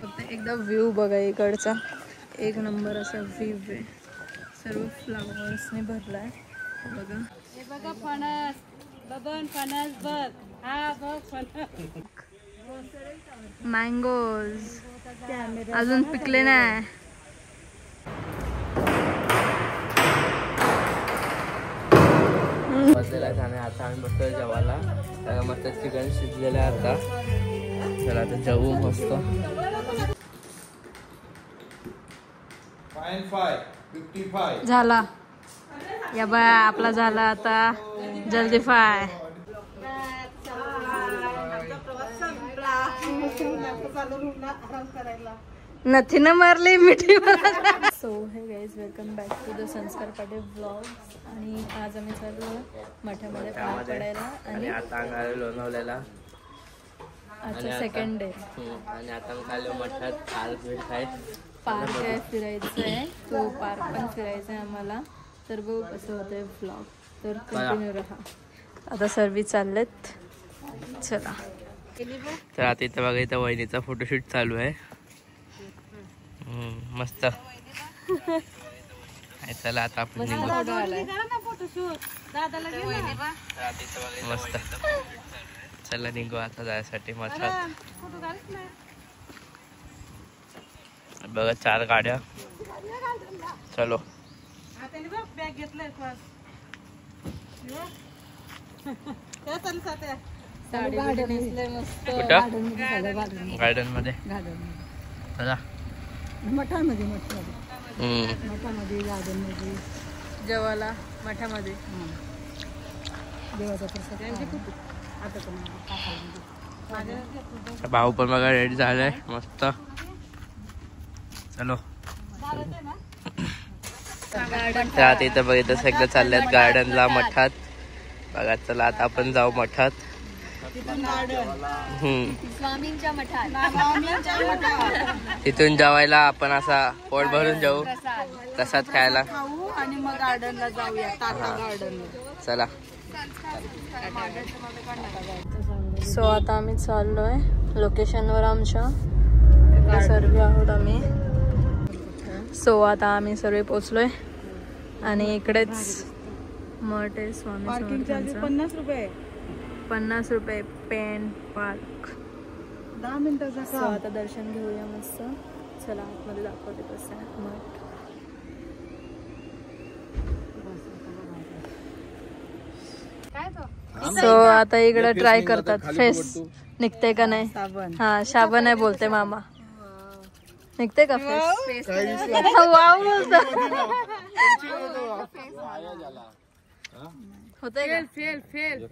फक्त एकदा व्ह्यू बघा इकडचा, एक नंबर असा व्ह्यू आहे. सर्व फ्लावर्सने भरला आहे बघा. हे बघा फणस, बबन फणस बघ, हा बघ फणस. मँगोज अजून पिकले नाही. आणि आता आम्ही बसतोय जेवायला. मस्त चिकन शिजलेलं आहे आता. चला आता जेवू मस्त. 55 झाला या बाय, आपला झाला आता जल्दी फ्राय. नथी न मारली मिठी. So hey guys, welcome back to the Sanskar Patil blogs. आणि आज आम्ही चाललो मठामध्ये पाय पडायला. आणि आता आम्ही लोणावळ्याला. आजचा सेकंड डे. आणि आता मी खाली मठात पार्क आहे. पार्क आहे, फिरायचं आहे. तो पार्क पण फिरायचा आहे आम्हाला. तर बघू कसं होतंय ब्लॉग, तर कंटिन्यू राहा. आता सर्विस चाललेत, चला. तर आता इथं बघा, इथं वहिनीचा फोटोशूट चालू आहे. मस्त. चला आता आपण निघू. मस्त. चला निघू आता जायसाठी मठात. बघा 4 गाड्या. चलो. गार्डन मध्ये चला. मठामध्ये जेवायला मठामध्ये. भाऊ पण बघा रेडी झालाय मस्त. चलो. त्यात इथं बघितलं सगळं चालल्यात गार्डनला, मठात बघा. चला आता आपण जाऊ मठात. स्वामींच्या मठात. तिथून जेवायला आपण असा पोट भरून जाऊ, प्रसाद खायला. आणि मग गार्डनला जाऊया, टाटा गार्डनला. चला. सो आता आम्ही चाललोय लोकेशनवर आमच्या. सर्व आहोत आम्ही. सो आता आम्ही सर्व पोचलोय आणि इकडेच मठ आहे स्वामी समर्थांचा. 50 रुपये. 50 रुपये पेन पार्क. 10 मिनिटाचा. सो आता दर्शन घेऊया मस्त. चला आतमध्ये दाखवते कसं आहे मठ. सो आता इकडे ट्राय करतात फेस निघते का नाही. हा साबण आहे बोलते मामा. निघते का फेस. वाव बोलतो. होते का. Fail fail.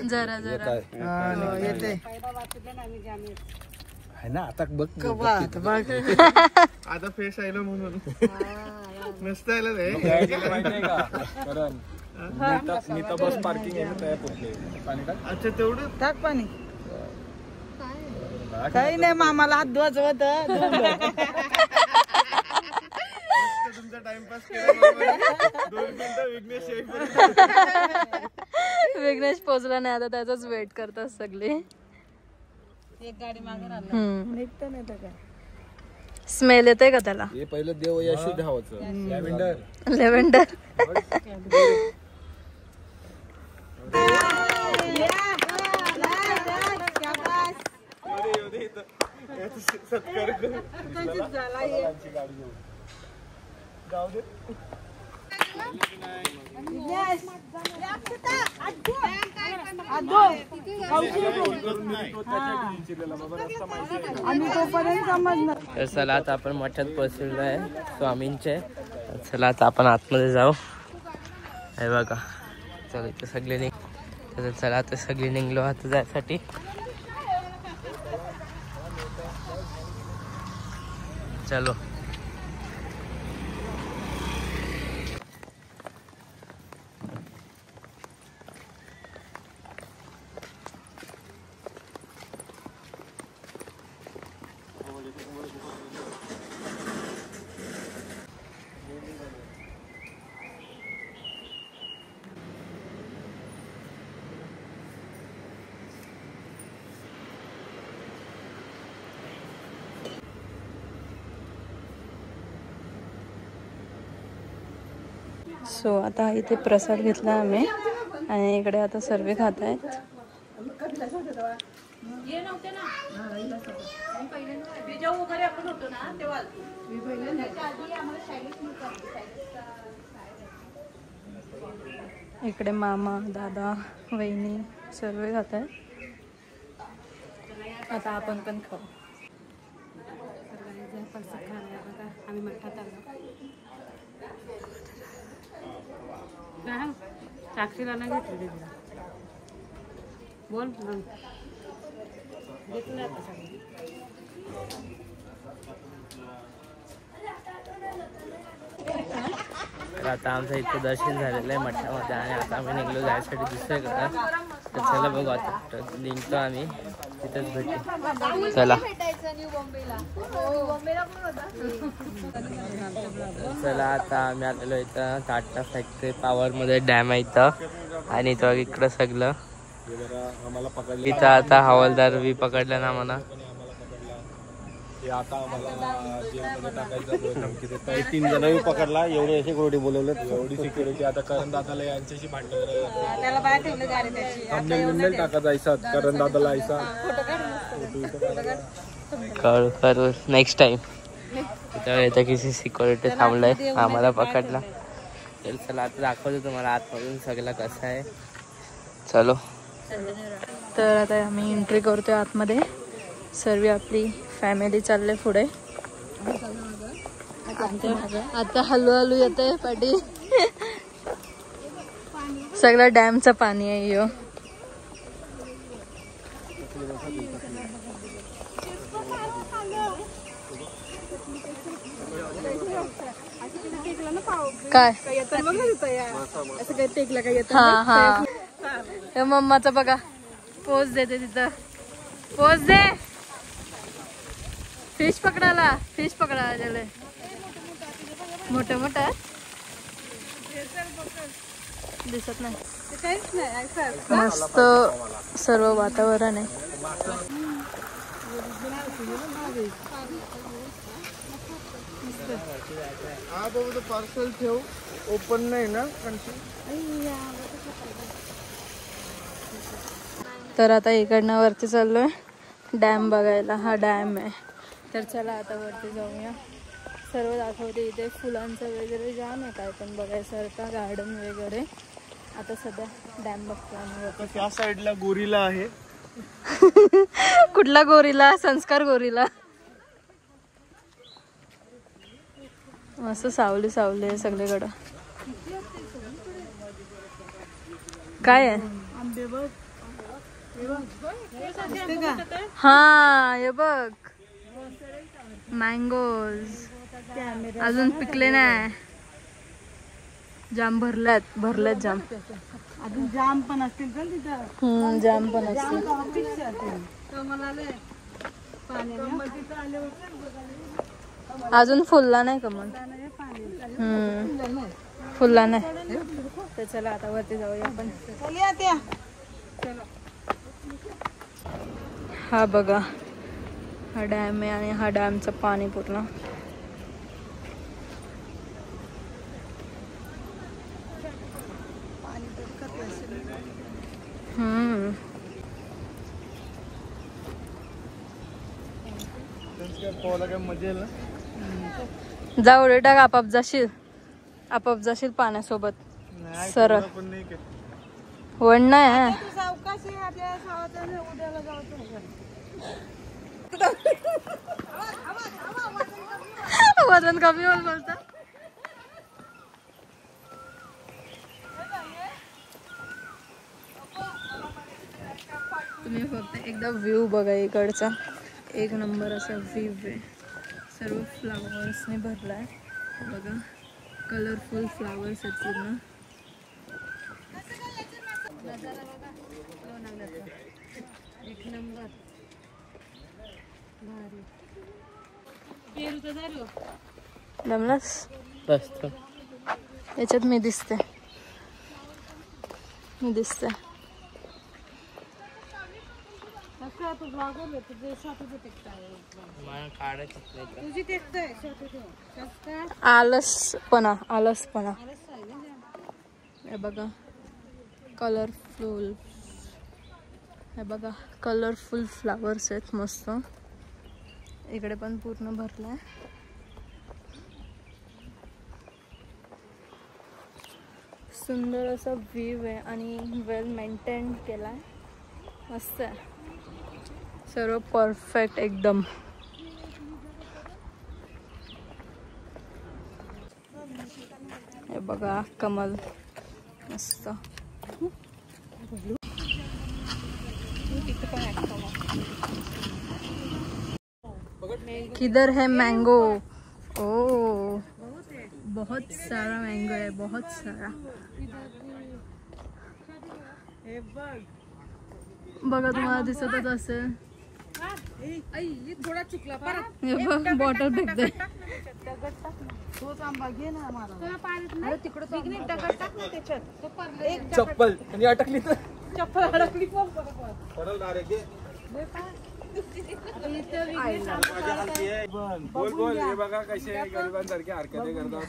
जरा जरा येते आहे ना. आता बघ आता फेस आयला म्हणून मस्त आलं रे. बस पार्किंग आहे. अच्छा तेवढं टाक पाणी. काही नाही मामाला हात धुवायचं होतं. तुमचा टाइमपास केला. 2 मिनिटं विघ्नेश पोचला नाही. आता त्याचाच वेट करतात सगळे. एक गाडी मागे राहिली. निघतं नाही तर काय. स्मेल येते का त्याला. हे पहिलं देव यशू धावाचं. लेव्हेंडर. तर चला आता आपण मठात पोहोचलेलो आहे स्वामींचे. चला आता आपण आतमध्ये जाऊ. हे बघा. चला इथे सगळे चला आता सगळे निघलो आता जायसाठी. चलो. सो आता इथे प्रसाद घेतला आम्ही आणि इकडे आता सर्व खात आहेत. इकडे मामा, दादा, वहिनी सर्व खात आहेत. आता आपण पण खाऊ. आम्ही मठात आलो. साक्षीला नाही घेतली तिला. बोल घेतलं आता सगळं. तर आता आमचं इथं दर्शन झालेलं आहे मठामध्ये आणि आता आम्ही निघलो जायसाठी दुसऱ्याकडं. तर चला बघू आता निघतो आम्ही तिथंच भेटू. चला चला आता आम्ही आलेलो इथं टाटा फॅक्टरी पॉवरमध्ये डॅम आहे इथं आणि इथं इकडं सगळं इथं आता हवालदार बी पकडलं ना मला. आता आम्हाला जेलमध्ये टाकायचं 3 जण पकडला. एवढे असे गोडी बोलवले. एवढी सिक्युरिटी आता करण दादाला यांच्याशी भांडण टाका जायचा. करण दादाला यायचा करू नेक्स्ट टाइम. इथं किसी सिक्युरिटी थांबलंय आम्हाला पकडला. तर चला आता दाखवतो तुम्हाला आतमधून सगळं कसं आहे. चलो. तर आता आम्ही एंट्री करतोय आतमध्ये. सर्व आपली फॅमिली चालले पुढे. आता हळूहळू येते पाठी. सगळं डॅमचं पाणी आहे यो. काय हा हा मम्माचा बघा पोज देते तिथं. पोज दे. फिश पकडायला गेले. मोठं मोठं दिसत नाही. मस्त सर्व वातावरण आहे. पार्सल ठेव. ओपन नाही ना. तर आता इकडनं वरती चाललोय डॅम बघायला. हा डॅम आहे. तर चला आता वरती जाऊया. सर्व दाखवते. इथे फुलांचं वगैरे जाम आहे काय पण बघायसारखं गार्डन वगैरे. आता सध्या डॅम बघतो आम्ही. त्या साईडला गोरिला आहे. कुठला गोरिला? संस्कार गोरिला. मस्त सावली सावली आहे सगळीकडं. काय आहे? हा हे बघ मँगोज अजून पिकले नाही. जाम भरल्यात जाम. अजून जाम पण असतील का तिथं? जाम पण असतील. अजून फुलला नाही कमल. फुलला नाही. तर चला आता वरती जाऊया आपण. हा बघा हा डॅम आहे आणि हा डॅमचं पाणी पूर्ण जा उडे टाक. आपाप जाशील पाण्यासोबत. सरळ वण नाही. वजन कमी होईल बोलता. तुम्ही फक्त एकदा व्ह्यू बघा इकडचा. एक नंबर असा व्ह्यू आहे. सर्व फ्लावर्सने भरलाय बघा. कलरफुल फ्लावर्स आहेत पूर्ण. एक नंबर भारी. जमलास मस्त. याच्यात मी दिसते. आलसपणा हे बघा कलरफुल, हे बघा कलरफुल फ्लावर्स आहेत मस्त. इकडे पण पूर्ण भरलाय. सुंदर असा व्ह्यू आहे आणि वेल मेंटेन केलाय. मस्त आहे, सर्व परफेक्ट एकदम. हे बघा कमल मस्त. किधर है मैंगो? ओ बहुत सारा मैंगो है, बहुत सारा. बघा तुम्हाला दिसतच असेल. थोडा चुकला परत. हे बघ बॉटल फेकते. चप्पल आणि अटकली तर चप्पल अडकली. पडल डायरेक्ट. बोल बोल. हे बघा कसे गरिबांसारखे हरकते करतात.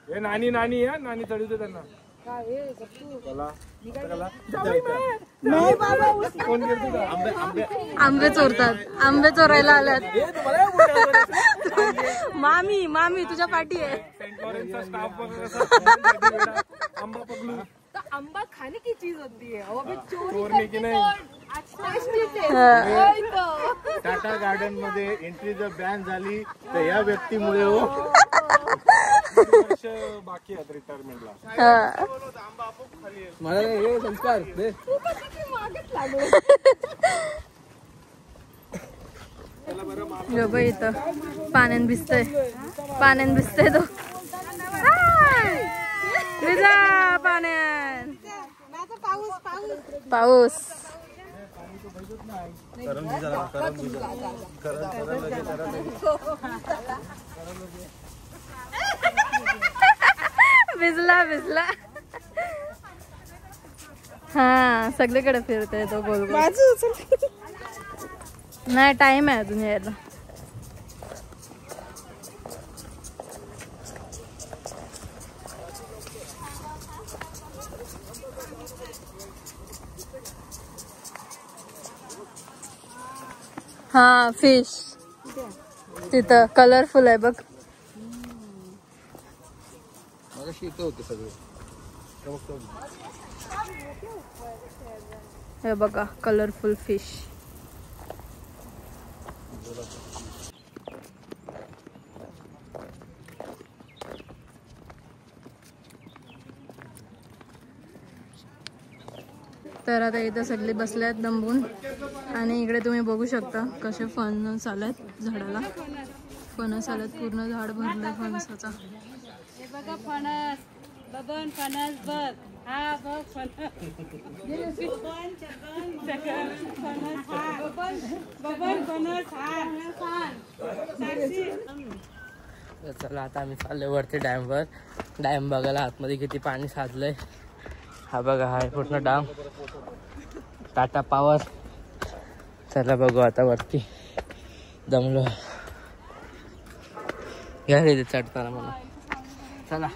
हे नानी नानी आहे, नानी चढवते त्यांना. आंबे चोरतात, आंबे चोरायला आल्यात. मामी मामी तुझ्या पाठी आहे. आंबा खाने की चीज होती है, अभी चोरने की नाही. टाटा गार्डन मध्ये एंट्री जर बॅन झाली तर या व्यक्तीमुळे हो. बाकी आहेत रिटायरमेंटला. मला हे संस्कार दे. बघ इथं पाण्यान भिजतय, पाण्यान भिजतय तो. भिजा पाण्यान. पाऊस भिजला भिजला. हा सगळीकडे फिरतोय तो गोल गोल. नाही टाइम आहे अजून यायला. हा फिश तिथं कलरफुल आहे बघ. होते सगळे. हे बघा कलरफुल फिश. तर आता इथं सगळे बसले आहेत दंबून आणि इकडे तुम्ही बघू शकता कसे फणस आलेत झाडाला. फणस आलेत, पूर्ण झाड भरलंय फणसाचा. हे बघा फणस. बबन फणस बघ. हा बघ फणस. बबन फणस हा. चला आता आम्ही चाललोय वरती डॅमवर. डॅम बघायला आतमध्ये किती पाणी साचलंय. हा बघा हा पूर्ण डॅम टाटा पॉवर. चला बघू आता वरती. दमलो घ्या रे चढताना मला. चला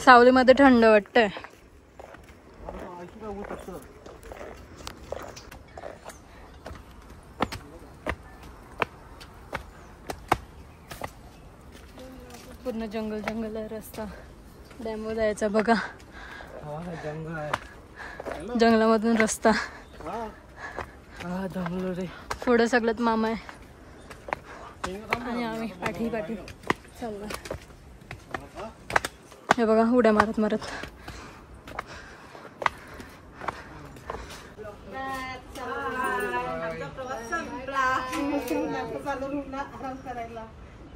सावलीमध्ये थंड वाटतंय. पूर्ण जंगल जंगल आहे रस्ता डॅमवर जायचा. बघा जंगलामधून रस्ता. दमलो रे. पुढे सगळ्यात मामा आहे आणि आम्ही पाठी पाठी चाललो. हे बघा उड्या मारत मारत.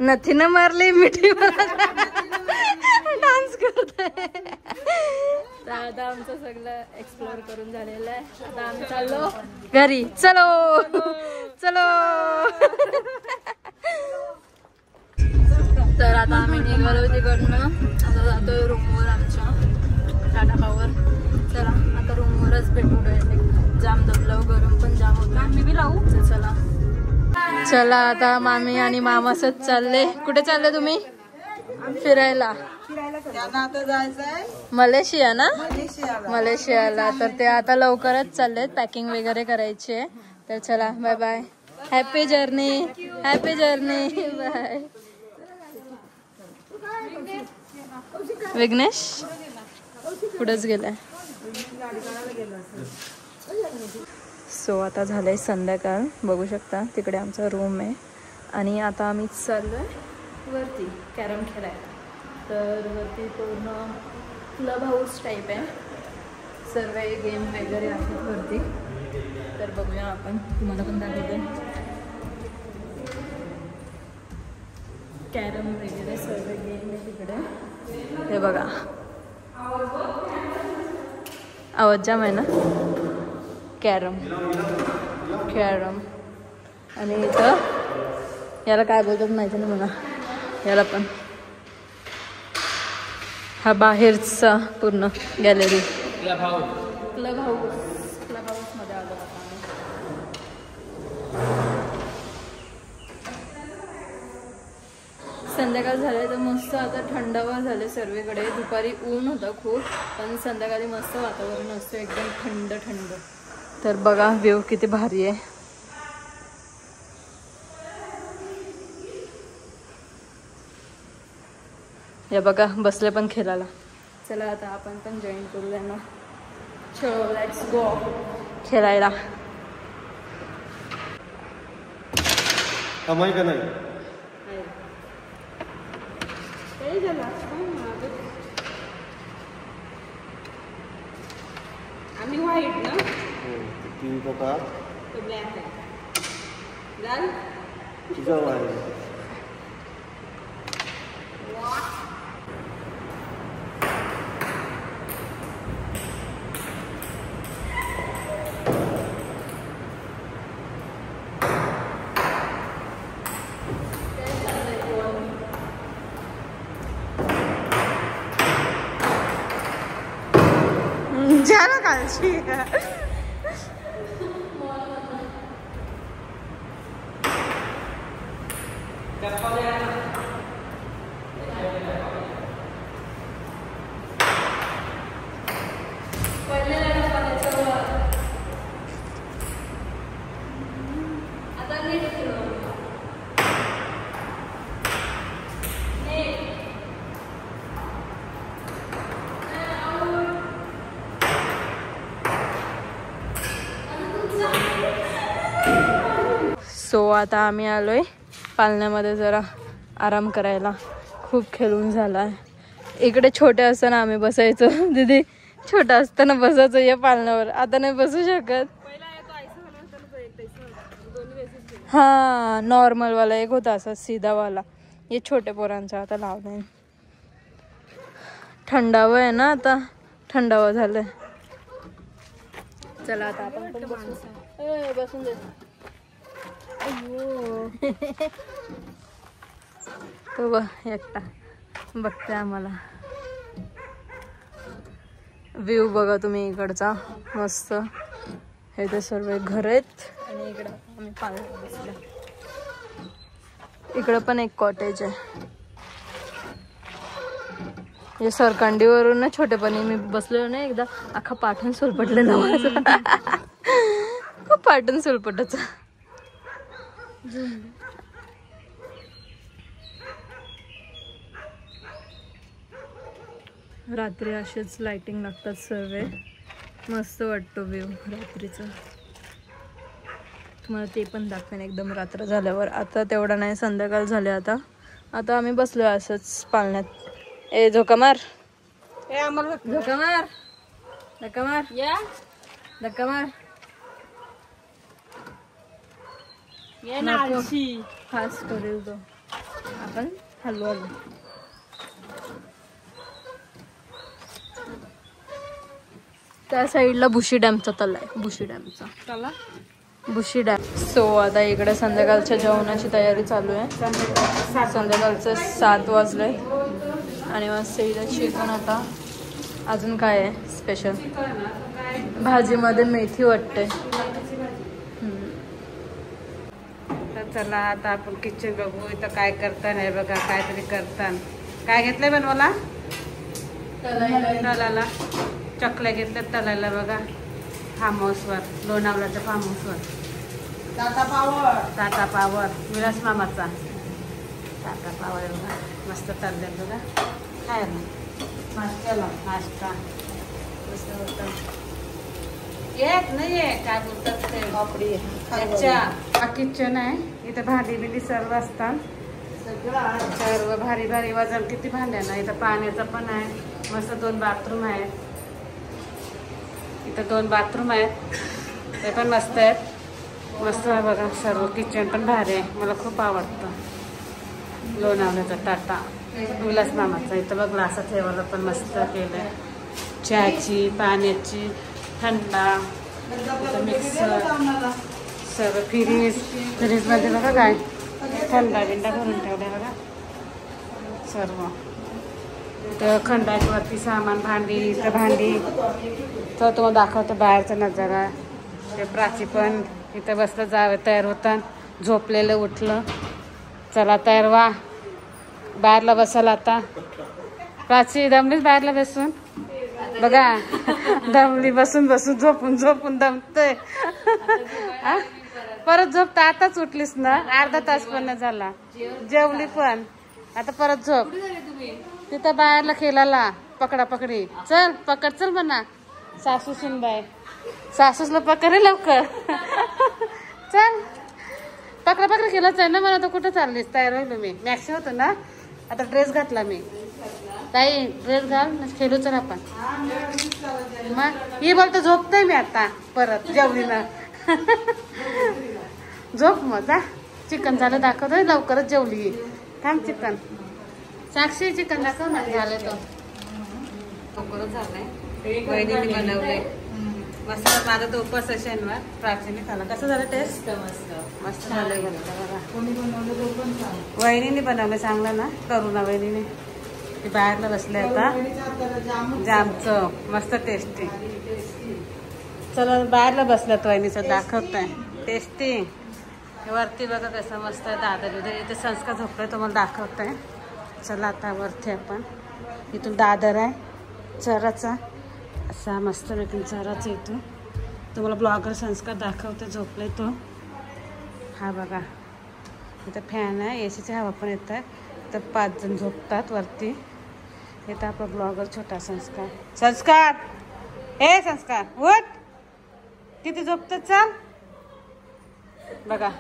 नथी न मारली मिठी डान्स करते. आता आमचं सगळं एक्सप्लोर करून झालेलं आहे. आता आम्ही चाललो घरी. चलो चलो. तर आता आम्ही निघालो तिकडनं. आता जातोय रूमवर आमच्या. टाटा पावर. चला आता रूमवरच भेटू डायरेक्ट. जाम दमलो, गरम पण जाम होता. मी बी लावू. चला आता मामी आणि मामा असंच चालले. कुठे चालले तुम्ही? फिरायला. मलेशिया ना? मलेशियाला. तर ते आता लवकरच चाललेत, पॅकिंग वगैरे करायची आहे. तर चला bye bye. Happy journey. Happy journey. Bye. Vighnesh पुढेच गेलाय. सो आता झालंय संध्याकाळ. बघू शकता तिकडे आमचा रूम आहे. आणि आता आम्ही चाललोय वरती कॅरम खेळायला. तर वरती पूर्ण क्लब हाऊस टाईप आहे. सर्व गेम वगैरे आहेत वरती. तर बघूया आपण. तुम्हाला पण दाखवते. कॅरम वगैरे सर्व गेम आहे तिकडे. हे बघा आवाज जाम आहे ना. Carrom carrom. आणि इथं याला काय बोलतात माहिती नाही मला. याला पण हा बाहेरचा पूर्ण गॅलरी. Club house. क्लब हाऊसमध्ये आलो आता आम्ही. संध्याकाळ झाले तर मस्त आता थंडावा झाले सर्वीकडे. दुपारी ऊन होतं खूप, पण संध्याकाळी मस्त वातावरण असतं एकदम थंड थंड. तर बघा व्ह्यू किती भारी आहे. या बघा बसले पण खेळायला. चला आता आपण पण जॉईन करू त्यांना. चलो लेट्स गो खेळायला. कमाई का नाही. आम्ही व्हाईट ना. टीव्ही तो का तो ब्लॅक आहे. लाल तुझा आहे. जाना कालची. सो आता आम्ही आलोय पालण्यामध्ये जरा आराम करायला. खूप खेळून झाला. इकडे छोटे असताना आम्ही बसायचो. दीदी छोटा असताना बसायचो या पालण्यावर. आता नाही बसू शकत. हा नॉर्मल वाला एक होता असा सीधा वाला. हे छोटे पोरांचा आता लावलाय. थंडावं आहे ना आता. थंडावं झालंय. चला आता आपण पण बसून दे. तो बघ एकटा बघते आम्हाला. व्ह्यू बघा तुम्ही इकडचा मस्त. हे ते सर्व घर आहेत. आणि इकडं आम्ही पाण्यात बसलो. इकडं पण एक कॉटेज आहे. हे सरकांडीवरून ना छोटेपणी मी बसलेलो ना एकदा. अख्खा पाठण सोलपटलेला माझा. खूप पाठण सोलपटाचा. रात्री असेच लाइटिंग लागतात सर्व. मस्त वाटतो व्ह्यू रात्रीचा. तुम्हाला ते पण दाखवेन एकदम रात्र झाल्यावर. आता तेवढा नाही, संध्याकाळ झाले आता. आता आम्ही बसलो असंच पाळण्यात. ए झोका मार. झोका मार. धक्का मार. या धक्का मार. खास करेल तो. आपण हलवा. त्या साईडला बुशी डॅमचा तला आहे. बुशी डॅमचा तला. बुशी डॅम. सो आता इकडे संध्याकाळच्या जेवणाची तयारी चालू आहे. संध्याकाळचं 7 वाजले. आणि मस्त इथं चिकन आता अजून काय आहे स्पेशल? भाजीमध्ये मेथी वाटते. तर चला आता आपण किचन बघू. इथं काय करताना आहे बघा, काहीतरी करताना. काय घेतलंय बनवायला? तलाला चकल्या घेतल्यात तलायला बघा. फार्म हाऊसवर, लोणावळ्याच्या फार्म हाऊसवर. टाटा पावर विलास मामाचा टाटा पावर बघा. मस्त चालले बघा. खायला नाश्ता मस्त होतं. येत नाही आहे काय बोलतात ते बापडी. अच्छा किचन आहे. इथं भांडी बिंडी सर्व असतात. सर्व भारी भारी वजन किती भांड्यांना. इथं पाण्याचं पण आहे. मस्त 2 बाथरूम आहेत. इथं 2 बाथरूम आहेत. ते पण मस्त आहेत. मस्त आहे बघा. सर्व किचन पण भारी आहे. मला खूप आवडतं. लोणावळ्याचा टाटा विलास मामाचा. इथं बघ ग्लासा ठेवायला पण मस्त केलंय. चहाची पाण्याची थंडा मिक्सर सर्व. फ्रीजमध्ये बघा काय थंडा बिंडा भरून ठेवलाय बघा सर्व. इथं खंडाच्यावरती सामान भांडी. इथं भांडी तर तुम्हाला दाखवतो बाहेरचा नजारा. ते प्राची पण इथं बसलं जावं तयार होतात. झोपलेलं उठलं. चला तयार व्हा. बाहेरला बसायला आता. प्राची दमलीच बाहेरला बसून बघा. दमली बसून बसून झोपून झोपून दमतय. परत झोपता. आताच उठलीस ना. अर्धा तास पण नाही झाला. जेवली पण आता परत झोप. तिथं बाहेरला खेळायला पकडा पकडी. चल पकड चल म्हणा. सासू सुनबाई सासूसला पकड लवकर. चल पकडा पकड खेळायचं आहे ना मला. तर कुठं चाललीस? तयार होईल मी. मॅक्सी होतो ना. आता ड्रेस घातला मी. ताई ड्रेस घाल खेळू चल आपण. मग ही बोलतो झोपतोय मी आता परत जेवली ना. झोप मग जा. चिकन झालं दाखवतोय. लवकरच जेवली. थांब चिकन. साक्षी चिकन दाखव ना. झालं तो लवकरच झालंय. वहिनीने बनवलंय मस्त. माझा तो उपास आहे शनिवार. प्राचीने खाला. कसं झालं टेस्ट? मस्त झालंय. वहिनीने बनवलं चांगलं ना. करुणा वहिनीने. ती बाहेरला बसले आता. जामचं मस्त टेस्टी. चला बाहेरला बसल्यात. वहिनीचं दाखवतंय टेस्टी. वरती बघा कसं मस्त आहे. दादर इथे संस्कार झोपलाय. तुम्हाला दाखवतंय. चला आता वरती आपण. इथून दादर आहे चराचा असा मस्त पैकी चराचा. इथून तुम्हाला ब्लॉगर संस्कार दाखवते. झोपलाय तो. हा बघा इथं फॅन आहे. एसीची हवा पण येत आहे. तर 5 जण झोपतात वरती. इथं आपला ब्लॉगर छोटा संस्कार. संस्कार हे संस्कार उठ. किती झोपतात? चल बघा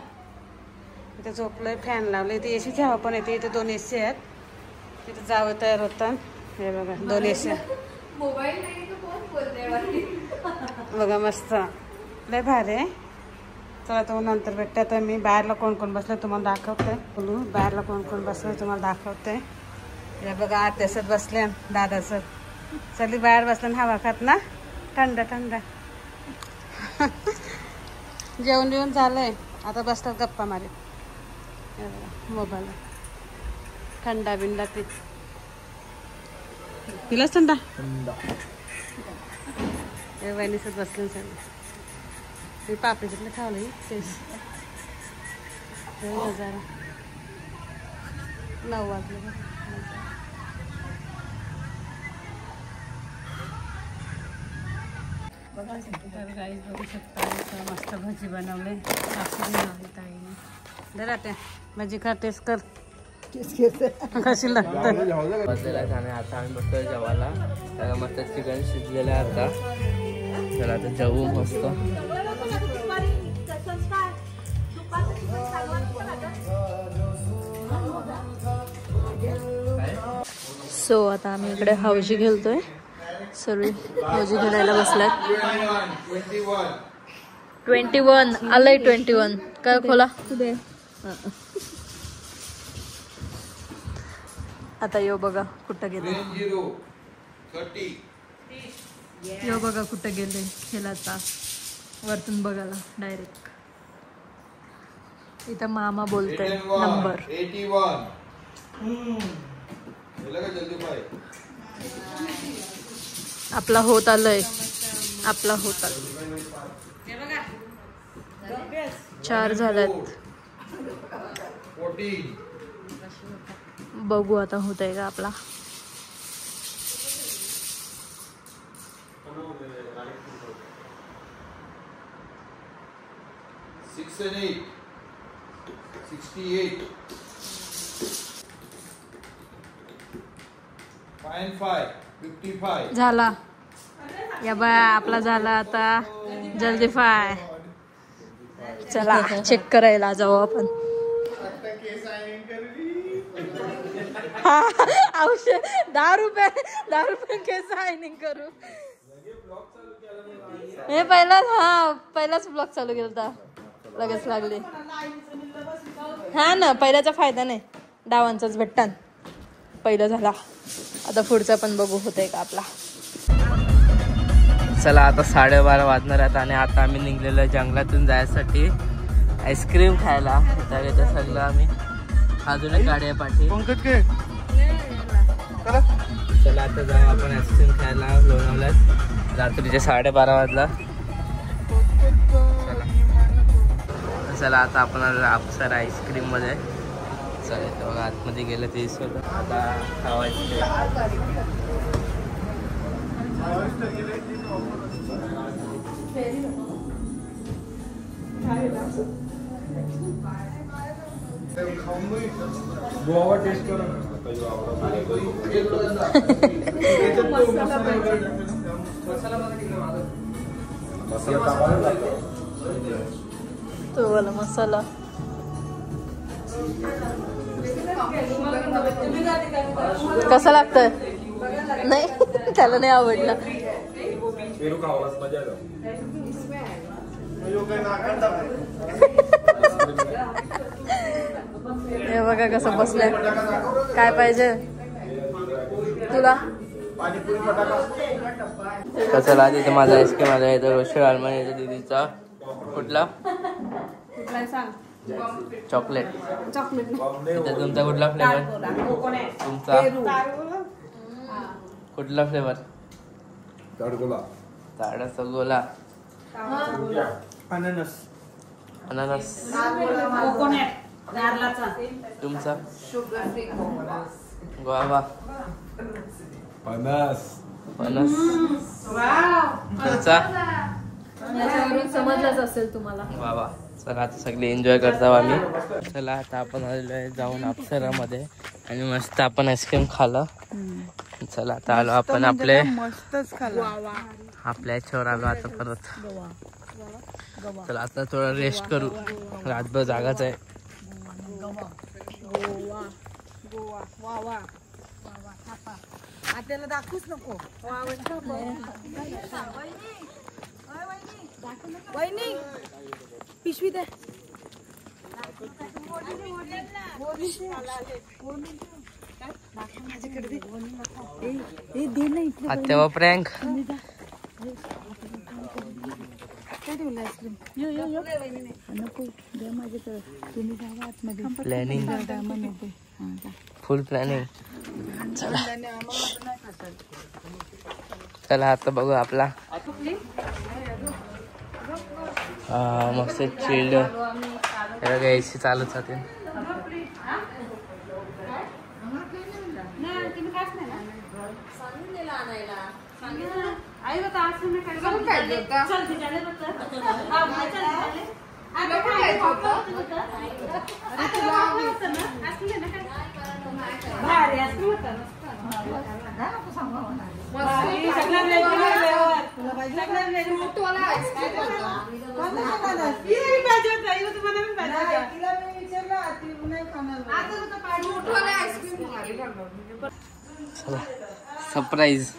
इथे झोपलंय. फॅन लावलं. इथे एसीची हवा पण येते. इथे 2 एसी आहेत. तिथे जावं तयार होतात. हे बघा 2 एसी बघा मस्त लय भारी आहे. चला तुम्हाला नंतर भेटते. तर मी बाहेरला कोण कोण बसलं तुम्हाला दाखवते. बोलू बाहेरला कोण कोण बसलं तुम्हाला दाखवते. हे बघा आत्यासत बसले दादासत. चली बाहेर बसलं हवा खात ना. थंड थंड. जेवण बिवून झालंय. आता बसतात गप्पा मारीत. मोबाईल थंडा बिंडा पिलाच थंडा. वहिनीसत बसले सगळे. ते पापडी तिथलं खावलं तेच. नजारा 9 वाजले. तर गाईस बघू शकता. मस्त भजी बनवले. सासू बनवली ताईने. जरा त्या भजी खा टेस्ट कर. कशी लागतं. बसलेला आहे आणि आता आम्ही बसतोय जेवायला. त्याला मस्त चिकन शिजलेलं आहे आता. चला आता जेवू मस्त. सो आता आम्ही इकडे हौजी खेळतोय. सर्व हौजी खेळायला बसलात. 21 आलंय. 21 काय खोला. आता यो बघा कुठं गेले. यो बघा कुठं गेले खेळाचा. वरतून बघायला डायरेक्ट. इथं मामा बोलतोय नंबर. 81 आपला होत आलंय, आपला होत आलं. 4 झाल्यात. बघू आता होत आहे का आपला. झाला या बाय, आपला झाला आता जल्दी फाय. चला चेक करायला जाऊ आपण. औषध 10 रुपये केस शायनिंग करू. हे पहिलाच ब्लॉग चालू केला, लगेच लागले. हा ना, पहिल्याचा फायदा नाही, डावांचाच भेटतात. पहिलं झाला, आता पुढचा पण बघू होतंय का आपला. चला आता 12:30 वाजणार आहेत आणि आता आम्ही निघलेलो जंगलातून जायसाठी आईस्क्रीम खायला. तर सगळं आम्ही अजून एक गाडी आहे पाठी. चला आता जाऊ आपण आईस्क्रीम खायला लोणावळ्यात. रात्रीचे 12:30 वाजला. चला आता आपण अप्सरा आईस्क्रीम मध्ये. चला तेव्हा आतमध्ये गेलं ते आता खावायचं. गोवा टेस्ट करो. तो वाला मसाला कसा लागतोय? नाही त्याला नाही आवडला. हे बघा कसं बसलंय. काय पाहिजे तुला? चला तिथे माझा आईस्क्रीम आला आहे. तर रोशी आलमानी दीदीचा कुठला चॉकलेट. इथे तुमचा कुठला फ्लेवर? तुमचा कुठला फ्लेवर? ताडाचा गोला. अननस. अननस. तुमचा गोवा. फणस. फणस. तुमचा याच्यावरून समजलंच असेल तुम्हाला. वा. चला आता सगळे एन्जॉय करतो आम्ही. चला आता आपण आलेलो आहे जाऊन अप्सरामध्ये आणि मस्त आपण आईस्क्रीम खाल्लं. चला आता आलो आपण आपल्या याच्यावर आलो आता परत. चला आता थोडा रेस्ट करू, रातभर जागाच आहे. त्याला दाखवूच नको. वहिनी पिशवी दे. आत्या प्रँक प्लॅनिंग, फुल प्लॅनिंग. चला आता बघू आपला मस्त चिल्ड एसी चालूच राहते. सरप्राईज.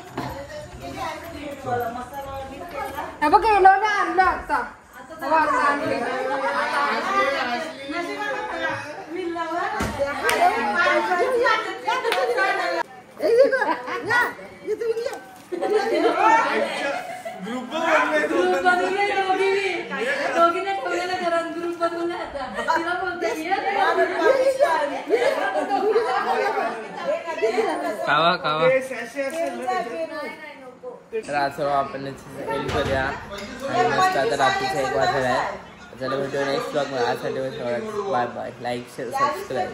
खावा खावा. तर असं आपण एंड करूया आणि मस्त आता रात्रीचा 1 वाजता आहे. चला भेटूया नेक्स्ट ब्लॉग मध्ये. आजसाठी bye bye. Like share subscribe.